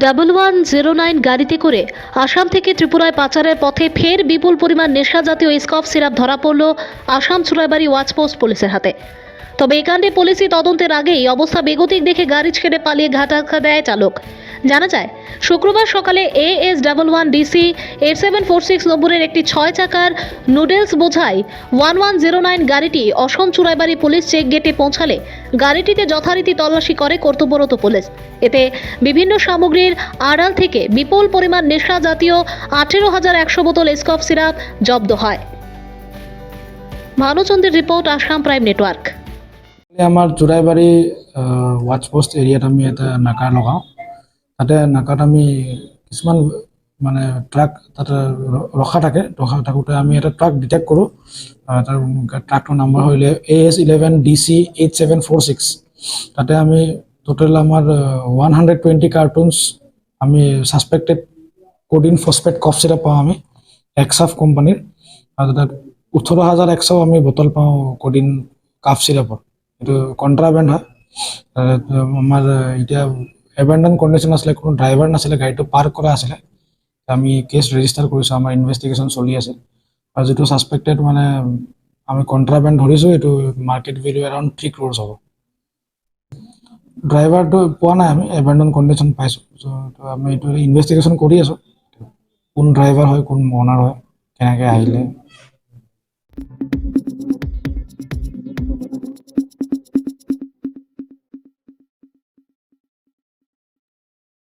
1109 গাড়িতে করে আসাম থেকে ত্রিপুরায় পাচারের পথে ফের বিপুল পরিমাণ নেশা জাতীয় স্কফ সিরাপ ধরা পড়ল আসাম চুরাইবাড়ি ওয়াচপোস্ট পুলিশের হাতে। তবে এই কাণ্ডে পুলিশি তদন্তের আগেই অবস্থা বেগতিক দেখে গাড়ি ছেড়ে পালিয়ে ঘাটাঘা দেয় চালক। জানা যায়, শুক্রবার সকালে AS11DC 8746 নম্বরের একটি 6 চাকার নুডলস বোঝাই 1109 গাড়িটি অসম চুরাইবাড়ি পুলিশ চেক গেটে পৌঁছালে গাড়িটিতে যথারীতি তল্লাশি করে কর্তব্যরত পুলিশ। এতে বিভিন্ন সামগ্রীর আড়াল থেকে বিপুল পরিমাণ নেশা জাতীয় 18,100 বোতল স্কফ সিরাপ জব্দ হয়। ভানুচন্দ্রের রিপোর্ট, আসাম প্রাইম নেটওয়ার্ক। আমাৰ চুৰাইবাৰী ৱাচ পোষ্ট এৰিয়াত আমি এটা নাকা লগাওঁ। তাতে নাকাত আমি কিছুমান মানে ট্ৰাক তাতে ৰখা থাকোঁতে আমি এটা ট্ৰাক ডিটেক্ট কৰোঁ। তাৰ ট্ৰাকটোৰ নাম্বাৰ হ'লে AS11DC 8746। তাতে আমি টোটেল আমাৰ 120 কাৰ্টুনছ আমি ছাছপেক্টেড কোডিন ফছফেট কফ চিৰাপ পাওঁ আমি এক্সাফ কোম্পানীৰ। আৰু তাত 18,100 আমি বটল পাওঁ কোডিন কাফ চিৰাপৰ। এইটো কণ্ট্ৰাবেণ্ড হয়। আমাৰ এতিয়া এবেণ্ডন কণ্ডিশ্যন আছিলে, কোনো ড্ৰাইভাৰ নাছিলে, গাড়ীটো পাৰ্ক কৰা আছিলে। আমি কেছ ৰেজিষ্টাৰ কৰিছোঁ, আমাৰ ইনভেষ্টিগেশ্যন চলি আছে। আৰু যিটো ছাছপেক্টেড মানে আমি কণ্ট্ৰাবেণ্ড ধৰিছোঁ, এইটো মাৰ্কেট ভেলিউ এৰাউণ্ড 3 crores হ'ব। ড্ৰাইভাৰটো পোৱা নাই, আমি এবেণ্ডন কণ্ডিশ্যন পাইছোঁ। চ' আমি এইটো ইনভেষ্টিগেশ্যন কৰি আছোঁ, কোন ড্ৰাইভাৰ হয়, কোন অনাৰ হয়, কেনেকৈ আহিলে,